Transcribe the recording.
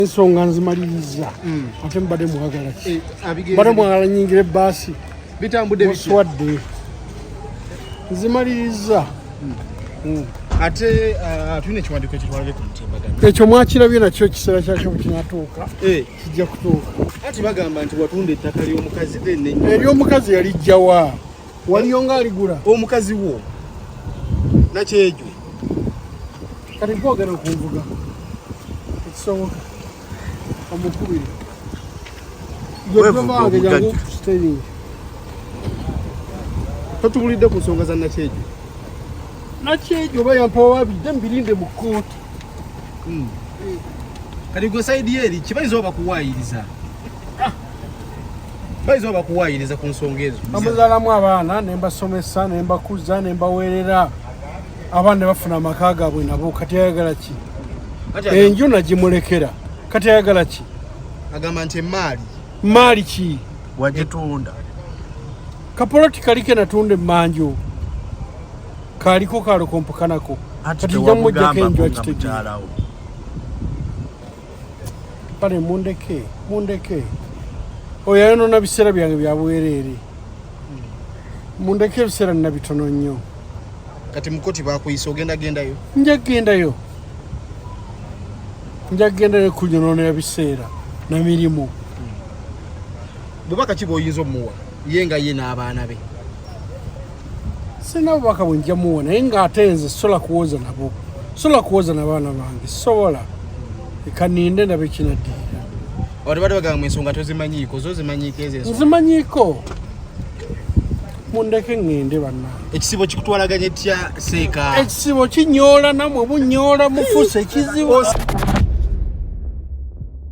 ensonga nzimaliriza ate mbadde mwagala ki mbadde mwagala nyingire bbaasi bitambudde muswadde nzimaliriza ate tulina ekiwandiiko ekitwalage ku mutimbagano ekyo mwakirabye nakyo ekiseera kyakyo bwe kinatuuka kijja kutuuka ati bagamba nti watunda ettaka ly'omukazi ery'omukazi yalijjawa waliyo ng'aligula omukazi wo nakyejo kati nkwogera okunvuga ekisoboka omukubiri gwevange jangu stering totubulidde ku nsonga za nakyejo oba yampawa abidde mbirinde mu kkooti kati gwe saidi eri kibayiza oba bakuwaayiriza bayiza oba bakuwaayiriza ku nsonga ezo amuzaalamu abaana ne mbasomesa ne mbakuza ne mbaweerera abaana ne bafuna amaka gaabwe nabo kati ayagala ki enju nagimulekera kati ayagala ki agamba nti maali ki wagitunda kapoloti kalike natunda emmanju kaliko kalokompokanako kati nja mujjako enju akitegeera pale mundeke oyo ayonona biseera byange bya bwereere mundeke ebiseera nina bitono nnyo kati mukoti bakuyisa ogendagendayo nja kugendayo kunyononera biseera na mirimu bubaka ki bw'oyinza omuwa ye nga ye n'abaana be sina bubaka bwe nja muwa naye ng'ate nze sola kuwoza nabo sola kuwoza n'abaana bange sobola ekaninde ndabe kinaddiira ate bade bagamba ensonga tozimanyiiko zo zimanyiiko ezo nzimanyiiko mundeke ŋŋende bannange ekisibo kikutwalaganya etya seeka ekisibo kinyoola namwe munyoola mufuuse ekizibu